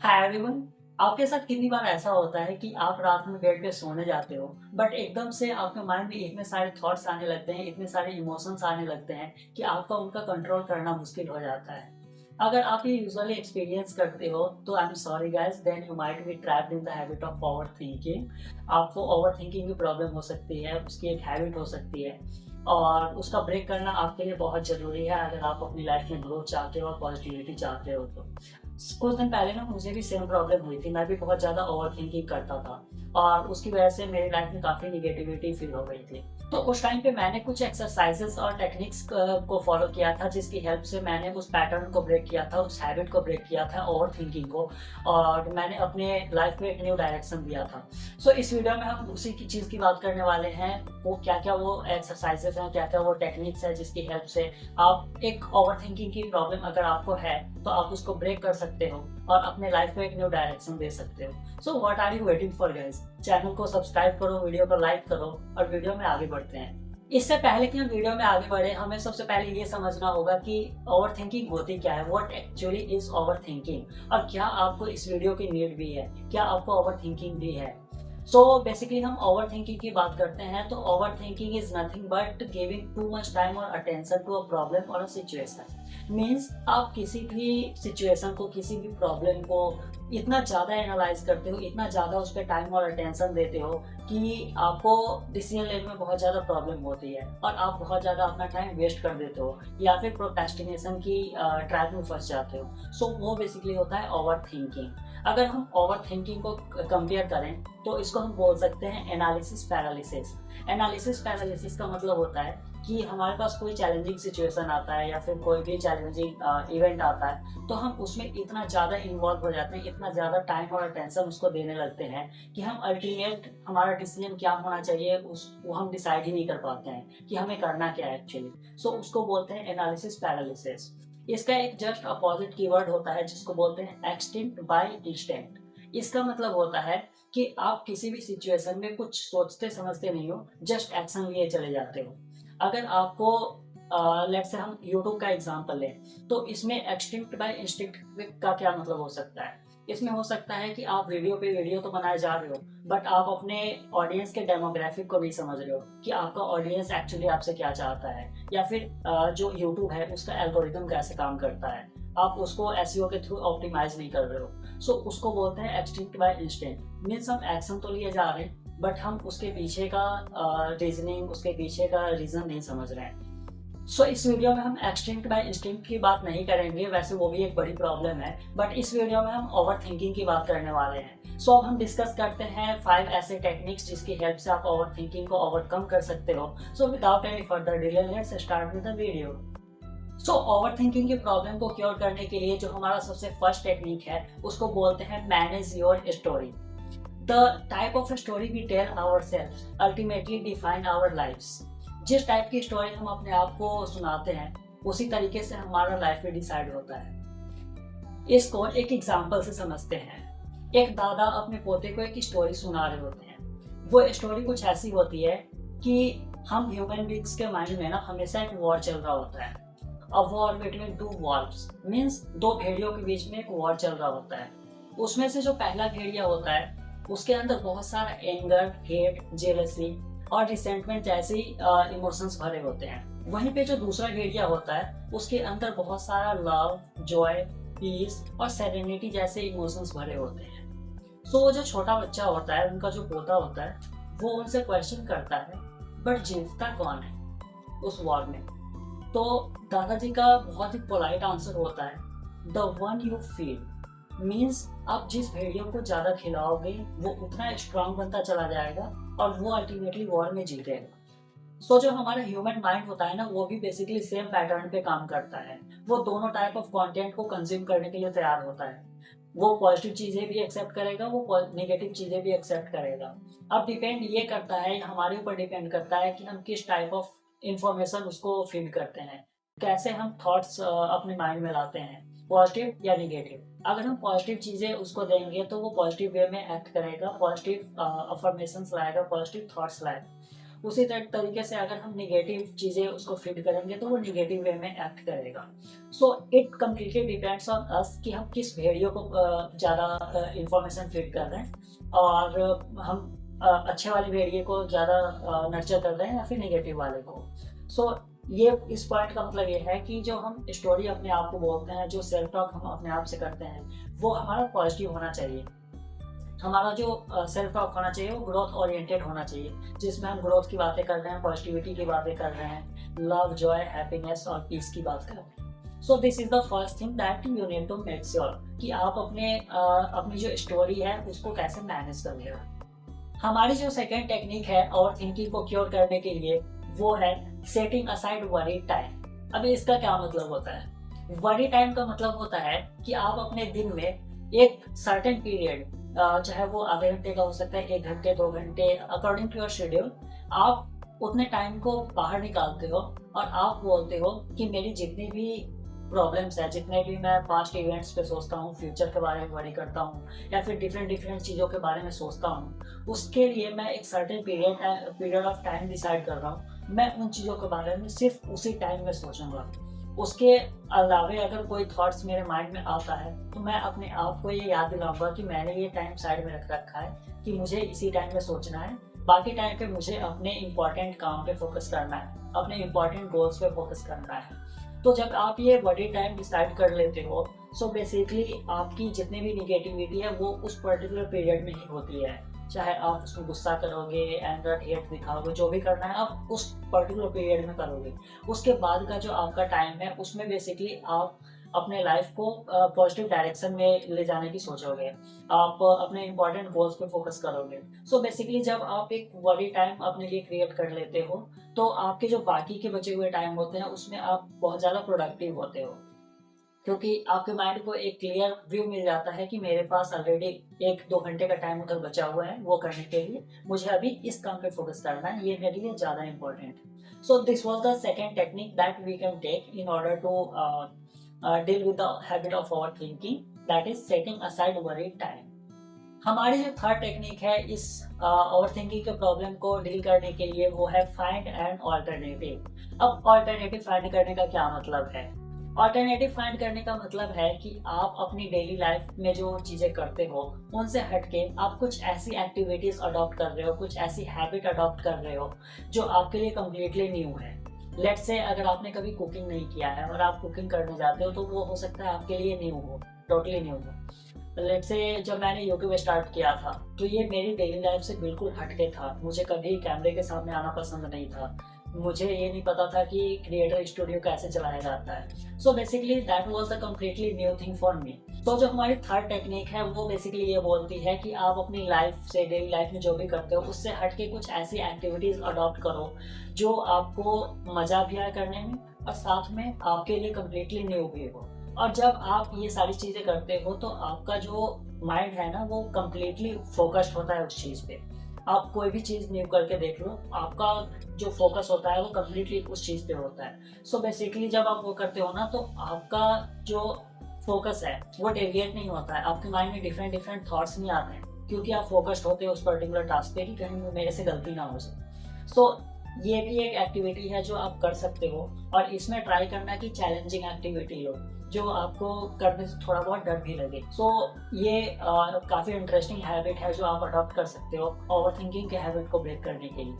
Hi everyone. आपके साथ कितनी बार ऐसा होता है कि आप रात में बेड पे सोने जाते हो बट एकदम से आपके माइंड में इतने सारे थॉट्स आने लगते हैं, इतने सारे इमोशंस आने लगते हैं कि आपका उनका कंट्रोल करना मुश्किल हो जाता है। अगर आप ये यूजुअली एक्सपीरियंस करते हो तो I am sorry guys, then you might be trapped in the habit of overthinking. आपको ओवर थिंकिंग की प्रॉब्लम हो सकती है, उसकी एक हैबिट हो सकती है और उसका ब्रेक करना आपके लिए बहुत ज़रूरी है अगर आप अपनी लाइफ में ग्रोथ चाहते हो और पॉजिटिविटी चाहते हो तो। कुछ दिन पहले ना मुझे भी सेम प्रॉब्लम हुई थी, मैं भी बहुत ज़्यादा ओवर थिंकिंग करता था और उसकी वजह से मेरी लाइफ में काफ़ी निगेटिविटी फील हो गई थी। तो उस टाइम पे मैंने कुछ एक्सरसाइजेस और टेक्निक्स को फॉलो किया था जिसकी हेल्प से मैंने उस पैटर्न को ब्रेक किया था, उस हैबिट को ब्रेक किया था, ओवर थिंकिंग को, और मैंने अपने लाइफ में एक न्यू डायरेक्शन दिया था। सो इस वीडियो में हम उसी की चीज़ की बात करने वाले हैं, वो क्या क्या वो एक्सरसाइजेस हैं, क्या क्या वो टेक्निक्स हैं जिसकी हेल्प से आप एक ओवर थिंकिंग की प्रॉब्लम अगर आपको है तो आप उसको ब्रेक कर सकते हो और अपने लाइफ में एक न्यू डायरेक्शन दे सकते हो। So what are you waiting for guys? Channel को सब्सक्राइब करो, वीडियो को लाइक करो और वीडियो में आगे बढ़ते हैं। इससे पहले कि हम वीडियो में आगे बढ़े, हमें सबसे पहले ये समझना होगा कि ओवर थिंकिंग होती क्या है, what actually is over thinking, और क्या आपको इस वीडियो की नीड भी है, क्या आपको ओवर थिंकिंग भी है। सो बेसिकली हम ओवर थिंकिंग की बात करते हैं तो over thinking is nothing but giving too much time और अटेंशन टू अ प्रॉब्लम और अ सिचुएशन। मीन्स आप किसी भी सिचुएशन को, किसी भी प्रॉब्लम को इतना ज़्यादा एनालाइज करते हो, इतना ज़्यादा उस पर टाइम और अटेंशन देते हो कि आपको डिसीजन लेने में बहुत ज़्यादा प्रॉब्लम होती है और आप बहुत ज़्यादा अपना टाइम वेस्ट कर देते हो या फिर प्रोक्रेस्टिनेशन की ट्रैप में फंस जाते हो। सो वो बेसिकली होता है ओवर थिंकिंग। अगर हम ओवर थिंकिंग को कंपेयर करें तो इसको हम बोल सकते हैं एनालिसिस पैरालिसिस। एनालिसिस पैरालिसिस का मतलब होता है कि हमारे पास कोई चैलेंजिंग सिचुएशन आता है या फिर कोई भी चैलेंजिंग इवेंट आता है तो हम उसमें इतना ज़्यादा इन्वॉल्व हो जाते हैं, इतना ज़्यादा टाइम और अटेंशन उसको देने लगते हैं कि हम अल्टीमेट हमारा डिसीजन क्या होना चाहिए उस वो हम डिसाइड ही नहीं कर पाते हैं कि हमें करना क्या है एक्चुअली। सो उसको बोलते हैं एनालिसिस पैरालिसिस। इसका एक जस्ट अपोजिट कीवर्ड होता है जिसको बोलते हैं एक्सटिंक्ट बाय इंस्टिंक्ट। इसका मतलब होता है कि आप किसी भी सिचुएशन में कुछ सोचते समझते नहीं हो, जस्ट एक्शन लिए चले जाते हो। अगर आपको लेट्स से हम यूट्यूब का एग्जांपल लें तो इसमें एक्सटिंक्ट बाय इंस्टिंक्ट का क्या मतलब हो सकता है। इसमें हो सकता है कि आप वीडियो पे वीडियो तो बनाए जा रहे हो बट आप अपने ऑडियंस के डेमोग्राफिक को भी समझ रहे हो कि आपका ऑडियंस एक्चुअली आपसे क्या चाहता है, या फिर जो यूट्यूब है उसका एल्गोरिथम कैसे काम करता है, आप उसको एसईओ के थ्रू ऑप्टिमाइज नहीं कर रहे हो। सो उसको बोलते हैं एक्सटिंक्ट बाय इंस्टिंक्ट। मीन्स हम एक्शन तो लिए जा रहे हैं बट हम उसके पीछे का रीजनिंग, उसके पीछे का रीजन नहीं समझ रहे हैं। सो इस वीडियो में हम एक्सटिंक्ट बाय इंस्टिंक्ट की बात नहीं करेंगे, वैसे वो भी एक बड़ी प्रॉब्लम है, बट इस वीडियो में हम ओवर थिंकिंग की बात करने वाले हैं। सो अब हम डिस्कस करते हैं 5 ऐसे टेक्निक्स जिसकी हेल्प से आप ओवर थिंकिंग को ओवरकम कर सकते हो। So without any further delay let's start with the video. So over thinking की प्रॉब्लम को क्योर करने के लिए जो हमारा सबसे फर्स्ट टेक्निक है उसको बोलते हैं manage your story. The type of story we tell ourselves ultimately define our lives. जिस टाइप की स्टोरी हम अपने आप को सुनाते हैं उसी तरीके से हमारा लाइफ भी डिसाइड होता है। इसको एक एग्जाम्पल से समझते हैं। एक दादा अपने पोते को एक स्टोरी सुना रहे होते हैं। वो स्टोरी कुछ ऐसी होती है कि हम ह्यूमन बींग्स के माइंड में ना हमेशा एक वॉर चल रहा होता है। A war between two valves, means दो भेड़ियों के बीच में एक वॉर चल रहा होता है। उसमें से जो पहला भेड़िया होता है उसके अंदर बहुत सारा एंगर, हेट, जेलसी और रिसेंटमेंट जैसी इमोशंस भरे होते हैं। वहीं पे जो दूसरा भेड़िया होता है उसके अंदर बहुत सारा लव, जॉय, पीस और सेरेनिटी जैसे इमोशंस भरे होते हैं। सो वो जो छोटा बच्चा होता है, उनका जो पोता होता है, वो उनसे क्वेश्चन करता है बट जीतता कौन है उस वॉर में। तो दादाजी का बहुत ही पोलाइट आंसर होता है, the one you feed. Means आप जिस भेड़ियों को ज्यादा खिलाओगे वो उतना स्ट्रांग बनता चला जाएगा और वो अल्टीमेटली वॉर में जीतेगा। सो जो हमारा ह्यूमन माइंड होता है ना वो भी बेसिकली सेम पैटर्न पे काम करता है। वो दोनों टाइप ऑफ कंटेंट को कंज्यूम करने के लिए तैयार होता है। वो पॉजिटिव चीजें भी एक्सेप्ट करेगा, वो नेगेटिव चीजें भी एक्सेप्ट करेगा। अब डिपेंड ये करता है, हमारे ऊपर डिपेंड करता है कि हम किस टाइप ऑफ इंफॉर्मेशन उसको फीड करते हैं, कैसे हम थॉट्स अपने माइंड में लाते हैं, पॉजिटिव या निगेटिव। अगर हम पॉजिटिव चीजें उसको देंगे तो वो पॉजिटिव वे में एक्ट करेगा, पॉजिटिव अफर्मेशंस लाएगा, पॉजिटिव थॉट्स लाएगा। उसी तरीके से अगर हम निगेटिव चीज़ें उसको फीड करेंगे तो वो निगेटिव वे में एक्ट करेगा। So it completely depends on us कि हम किस भेड़ियों को ज़्यादा इंफॉर्मेशन फीड कर रहे हैं, और हम अच्छे वाले भेड़िए को ज़्यादा नर्चर कर रहे हैं या फिर निगेटिव वाले को। सो ये इस पॉइंट का मतलब ये है कि जो हम स्टोरी अपने आप को बोलते हैं, जो सेल्फ टॉक हम अपने आप से करते हैं, वो हमारा पॉजिटिव होना चाहिए। हमारा जो सेल्फ टॉक होना चाहिए वो ग्रोथ ओरिएंटेड होना चाहिए, जिसमें हम ग्रोथ की बातें कर रहे हैं, पॉजिटिविटी की बातें कर रहे हैं, लव, जॉय, हैप्पीनेस और पीस की बात कर रहे हैं। So this is the first thing that you need to make sure कि आप अपनी जो स्टोरी है उसको कैसे मैनेज कर रहे हो। हमारी जो सेकेंड टेक्निक है ओवर थिंकिंग को क्योर करने के लिए, वो है सेटिंग असाइड वरी टाइम। अभी इसका क्या मतलब होता है? वरी टाइम का मतलब होता है कि आप अपने दिन में एक सर्टेन पीरियड, चाहे वो आधे घंटे का हो सकता है, 1 घंटे, 2 घंटे, अकॉर्डिंग टू योर शेड्यूल, आप उतने टाइम को बाहर निकालते हो और आप बोलते हो कि मेरी जितनी भी प्रॉब्लम्स है, जितने भी मैं पास्ट इवेंट्स पे सोचता हूँ, फ्यूचर के बारे में वरी करता हूँ, या फिर डिफरेंट चीज़ों के बारे में सोचता हूँ, उसके लिए मैं एक certain period of time decide कर रहा हूँ। मैं उन चीज़ों के बारे में सिर्फ उसी टाइम में सोचूंगा। उसके अलावे अगर कोई थॉट्स मेरे माइंड में आता है तो मैं अपने आप को ये याद दिलाऊंगा कि मैंने ये टाइम साइड में रख रखा है कि मुझे इसी टाइम में सोचना है। बाकी टाइम पे मुझे अपने इम्पोर्टेंट काम पे फोकस करना है, अपने इम्पोर्टेंट गोल्स पे फोकस करना है। तो जब आप ये बॉडी टाइम डिसाइड कर लेते हो, सो बेसिकली आपकी जितनी भी निगेटिविटी है वो उस पर्टिकुलर पीरियड में ही होती है। चाहे आप उसमें गुस्सा करोगे, एंगर, हेट दिखाओगे, जो भी करना है आप उस पर्टिकुलर पीरियड में करोगे। उसके बाद का जो आपका टाइम है उसमें बेसिकली आप अपने लाइफ को पॉजिटिव डायरेक्शन में ले जाने की सोचोगे, आप अपने इंपॉर्टेंट गोल्स पे फोकस करोगे। सो बेसिकली जब आप एक वरी टाइम अपने लिए क्रिएट कर लेते हो तो आपके जो बाकी के बचे हुए टाइम होते हैं उसमें आप बहुत ज़्यादा प्रोडक्टिव होते हो, क्योंकि आपके माइंड को एक क्लियर व्यू मिल जाता है कि मेरे पास ऑलरेडी 1-2 घंटे का टाइम उधर बचा हुआ है वो करने के लिए, मुझे अभी इस काम पे फोकस करना है, ये मेरे लिए ज़्यादा इंपॉर्टेंट है। So this was the second technique that we can take in order to deal with the habit of overthinking, that is setting aside worry time. हमारी जो थर्ड टेक्निक है इस ओवर थिंकिंग के problem को deal करने के लिए, वो है फाइंड एन ऑल्टरनेटिव। अब ऑल्टरनेटिव फाइंड करने का क्या मतलब है? ऑल्टरनेटिव फाइंड करने का मतलब है कि आप अपनी डेली लाइफ में जो चीज़ें करते हो उनसे हटके आप कुछ ऐसी एक्टिविटीज़ अडॉप्ट कर रहे हो, कुछ ऐसी हैबिट अडॉप्ट कर रहे हो जो आपके लिए कम्प्लीटली न्यू है। लेट्स से अगर आपने कभी कुकिंग नहीं किया है और आप कुकिंग करने जाते हो तो वो हो सकता है आपके लिए न्यू हो, टोटली न्यू हो। लेट्स से जब मैंने यूट्यूब स्टार्ट किया था तो ये मेरी डेली लाइफ से बिल्कुल हटके था। मुझे कभी कैमरे के सामने आना पसंद नहीं था, मुझे ये नहीं पता था कि क्रिएटर स्टूडियो कैसे चलाया जाता है। So basically that was the completely new thing for me. तो जो हमारी थर्ड टेक्निक है वो बेसिकली ये बोलती है कि आप अपनी लाइफ से, डेली लाइफ में जो भी करते हो उससे हटके कुछ ऐसी एक्टिविटीज अडॉप्ट करो जो आपको मजा भी आए करने में और साथ में आपके लिए कम्प्लीटली न्यू भी हो। और जब आप ये सारी चीज़ें करते हो तो आपका जो माइंड है ना वो कम्प्लीटली फोकस्ड होता है उस चीज़ पे। आप कोई भी चीज़ न्यू करके देख लो, आपका जो फोकस होता है वो कम्प्लीटली उस चीज़ पे होता है। सो बेसिकली जब आप वो करते हो ना तो आपका जो फोकस है वो डेविएट नहीं होता है, आपके माइंड में डिफरेंट थॉट्स नहीं आते हैं, क्योंकि आप फोकस्ड होते हो उस पर्टिकुलर टास्क पे कि कहीं मेरे से गलती ना हो जाए। सो ये भी एक एक्टिविटी है जो आप कर सकते हो, और इसमें ट्राई करना कि चैलेंजिंग एक्टिविटी लो जो आपको करने से थोड़ा बहुत डर भी लगे। सो ये काफ़ी इंटरेस्टिंग हैबिट है जो आप अडॉप्ट कर सकते हो ओवर थिंकिंग के हैबिट को ब्रेक करने के लिए।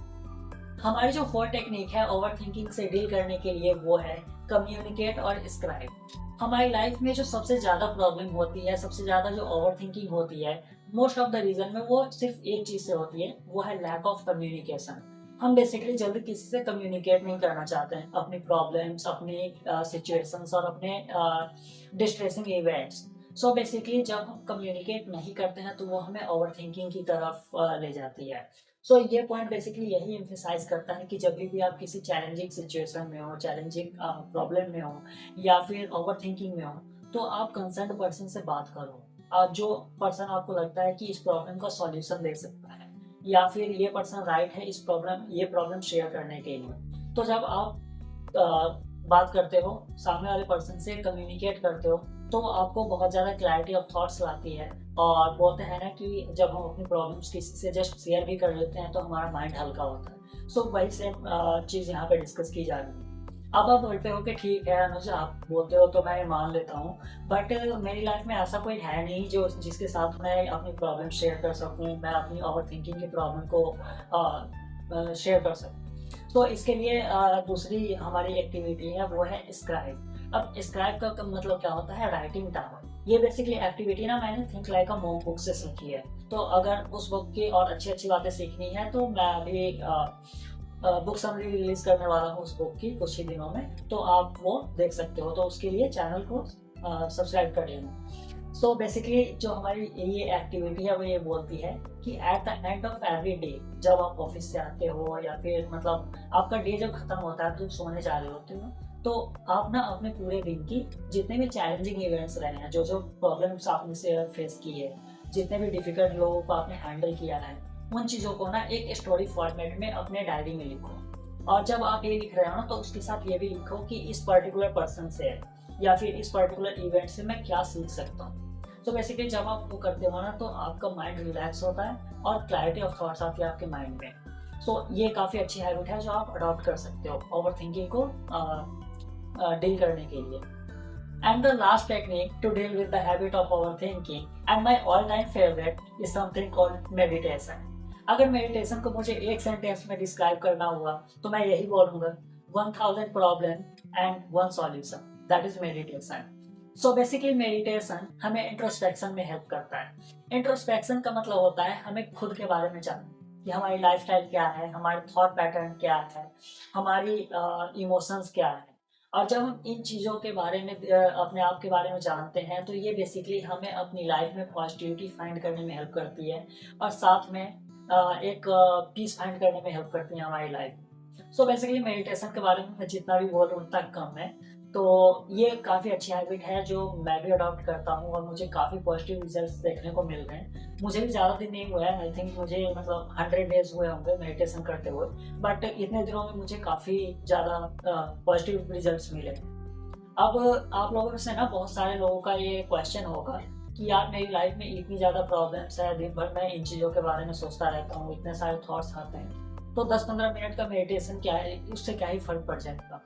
हमारी जो फोर्थ टेक्निक है ओवर थिंकिंग से डील करने के लिए वो है कम्युनिकेट और स्क्राइब। हमारी लाइफ में जो सबसे ज़्यादा प्रॉब्लम होती है, सबसे ज़्यादा जो ओवर थिंकिंग होती है, मोस्ट ऑफ द रीज़न में वो सिर्फ एक चीज़ से होती है, वो है लैक ऑफ कम्युनिकेशन। हम बेसिकली जल्दी किसी से कम्युनिकेट नहीं करना चाहते हैं अपनी प्रॉब्लम्स, अपनी सिचुएशंस और अपने डिस्ट्रेसिंग इवेंट्स। सो बेसिकली जब हम कम्युनिकेट नहीं करते हैं तो वो हमें ओवर थिंकिंग की तरफ ले जाती है। सो ये पॉइंट बेसिकली यही एम्फेसाइज करता है कि जब भी आप किसी चैलेंजिंग सिचुएशन में हो, चैलेंजिंग प्रॉब्लम में हो या फिर ओवर थिंकिंग में हो, तो आप कंसर्न पर्सन से बात करो। जो पर्सन आपको लगता है कि इस प्रॉब्लम का सॉल्यूशन दे सकता है या फिर ये पर्सन राइट है ये प्रॉब्लम शेयर करने के लिए। तो जब आप बात करते हो, सामने वाले पर्सन से कम्युनिकेट करते हो, तो आपको बहुत ज़्यादा क्लैरिटी ऑफ थॉट्स लाती है। और बोलते हैं ना कि जब हम अपनी प्रॉब्लम्स किसी से जस्ट शेयर भी कर लेते हैं तो हमारा माइंड हल्का होता है। सो वही सेम चीज़ यहाँ पे डिस्कस की जा रही है। अब आप बोलते हो कि ठीक है अनुज, आप बोलते हो तो मैं मान लेता हूँ, बट मेरी लाइफ में ऐसा कोई है नहीं जो जिसके साथ मैं अपनी प्रॉब्लम शेयर कर सकूँ, मैं अपनी ओवर थिंकिंग की प्रॉब्लम को शेयर कर सकूँ। तो इसके लिए दूसरी हमारी एक्टिविटी है वो है स्क्राइब। अब स्क्राइब का मतलब क्या होता है? Writing down. ये बेसिकली एक्टिविटी ना मैंने think like a monk book से सीखी है। तो अगर उस बुक की और अच्छी अच्छी बातें सीखनी है तो मैं अभी बुक समरी रिलीज करने वाला हूँ उस बुक की कुछ ही दिनों में, तो आप वो देख सकते हो। तो उसके लिए चैनल को सब्सक्राइब कर लेना। सो बेसिकली जो हमारी ये एक्टिविटी है वो ये बोलती है कि eight the end of every day, जब आप ऑफिस से आते हो या फिर मतलब आपका डे जब खत्म होता है तो सोने जा रहे होते हो, तो आप ना अपने पूरे दिन की जितने भी चैलेंजिंग इवेंट्स रहे हैं, जो जो प्रॉब्लम्स आपने से फेस की है, जितने भी डिफिकल्ट लोगों को आपने हैंडल किया है, उन चीज़ों को ना एक स्टोरी फॉर्मेट में अपने डायरी में लिखो। और जब आप ये लिख रहे हो ना तो उसके साथ ये भी लिखो कि इस पर्टिकुलर पर्सन से या फिर इस पर्टिकुलर इवेंट से मैं क्या सीख सकता हूँ। तो बेसिकली जब आप वो करते हो ना तो आपका माइंड रिलैक्स होता है और क्लैरिटी ऑफ थॉट्स आती है आपके माइंड में। सो ये काफ़ी अच्छी हैबिट है जो आप अडॉप्ट कर सकते हो ओवर थिंकिंग को डील करने के लिए। And the last technique to deal with the habit of overthinking and my all-time favorite is something called meditation. अगर मेडिटेशन को मुझे एक सेंटेंस में डिस्क्राइब करना हुआ तो मैं यही बोलूँगा 1000 problem and one solution, that is meditation. So basically meditation हमें इंट्रोस्पेक्शन में हेल्प करता है। इंट्रोस्पेक्शन का मतलब होता है हमें खुद के बारे में जानना कि हमारी लाइफस्टाइल क्या है, हमारे थॉट पैटर्न क्या है, हमारी इमोशंस क्या है। और जब हम इन चीज़ों के बारे में अपने आप के बारे में जानते हैं तो ये बेसिकली हमें अपनी लाइफ में पॉजिटिविटी फाइंड करने में हेल्प करती है और साथ में एक पीस फाइंड करने में हेल्प करती है हमारी लाइफ। सो बेसिकली मेडिटेशन के बारे में मैं जितना भी बोलूँ उतना कम है। तो ये काफ़ी अच्छी हैबिट है जो मैं भी अडॉप्ट करता हूँ और मुझे काफ़ी पॉजिटिव रिजल्ट्स देखने को मिल रहे हैं। मुझे भी ज़्यादा दिन नहीं हुआ है, आई थिंक मुझे मतलब 100 डेज हुए होंगे मेडिटेशन करते हुए, बट इतने दिनों में मुझे काफ़ी ज़्यादा पॉजिटिव रिजल्ट्स मिले। अब आप लोगों में से ना बहुत सारे लोगों का ये क्वेश्चन होगा कि यार मेरी लाइफ में इतनी ज़्यादा प्रॉब्लम्स है, दिन भर मैं इन चीज़ों के बारे में सोचता रहता हूँ, इतने सारे थॉट्स आते हैं, तो 10-15 मिनट का मेडिटेशन क्या है, उससे क्या ही फर्क पड़ जाएगा।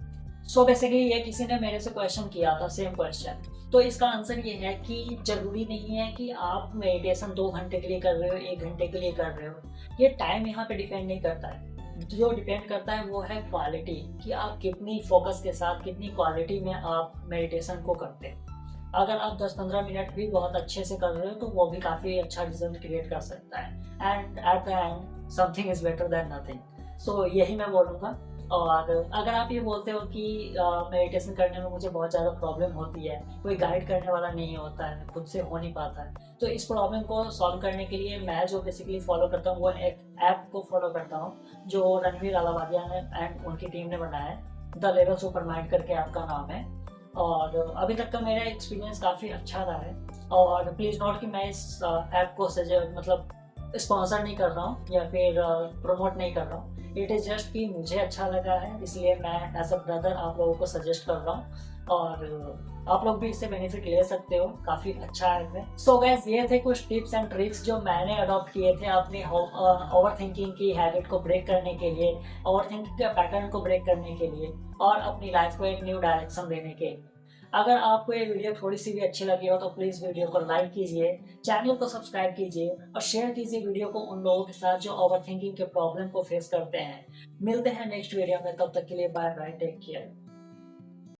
सो बेसिकली ये किसी ने मेरे से क्वेश्चन किया था, सेम क्वेश्चन। तो इसका आंसर ये है कि जरूरी नहीं है कि आप मेडिटेशन 2 घंटे के लिए कर रहे हो, 1 घंटे के लिए कर रहे हो। ये टाइम यहाँ पे डिपेंड नहीं करता है। जो डिपेंड करता है वो है क्वालिटी, कि आप कितनी फोकस के साथ, कितनी क्वालिटी में आप मेडिटेशन को करते हैं। अगर आप 10-15 मिनट भी बहुत अच्छे से कर रहे हो तो वो भी काफ़ी अच्छा रिजल्ट क्रिएट कर सकता है। And at the end something is better than nothing. So यही मैं बोलूँगा। और अगर आप ये बोलते हो कि मेडिटेशन करने में मुझे बहुत ज़्यादा प्रॉब्लम होती है, कोई गाइड करने वाला नहीं होता है, खुद से हो नहीं पाता है, तो इस प्रॉब्लम को सॉल्व करने के लिए मैं जो बेसिकली फॉलो करता हूँ वो एक ऐप को फॉलो करता हूँ जो रणवीर अलावादिया ने एंड उनकी टीम ने बनाया है। द लेवल सुपर माइंड करके ऐप का नाम है। और अभी तक का मेरा एक्सपीरियंस काफ़ी अच्छा रहा है। और प्लीज़ नोट कि मैं इस ऐप को मतलब स्पॉन्सर नहीं कर रहा हूँ या फिर प्रमोट नहीं कर रहा हूँ। इट इज़ जस्ट कि मुझे अच्छा लगा है, इसलिए मैं एज अ ब्रदर आप लोगों को सजेस्ट कर रहा हूँ। और आप लोग भी इससे बेनिफिट ले सकते हो, काफ़ी अच्छा है। सो गाइस, ये थे कुछ टिप्स एंड ट्रिक्स जो मैंने अडॉप्ट किए थे अपनी ओवर थिंकिंग की हैबिट को ब्रेक करने के लिए, ओवर थिंकिंग के पैटर्न को ब्रेक करने के लिए और अपनी लाइफ को एक न्यू डायरेक्शन देने के लिए। अगर आपको ये वीडियो थोड़ी सी भी अच्छी लगी हो तो प्लीज़ वीडियो को लाइक कीजिए, चैनल को सब्सक्राइब कीजिए और शेयर कीजिए वीडियो को उन लोगों के साथ जो ओवर थिंकिंग के प्रॉब्लम को फेस करते हैं। मिलते हैं नेक्स्ट वीडियो में, तब तक के लिए बाय बाय, टेक केयर।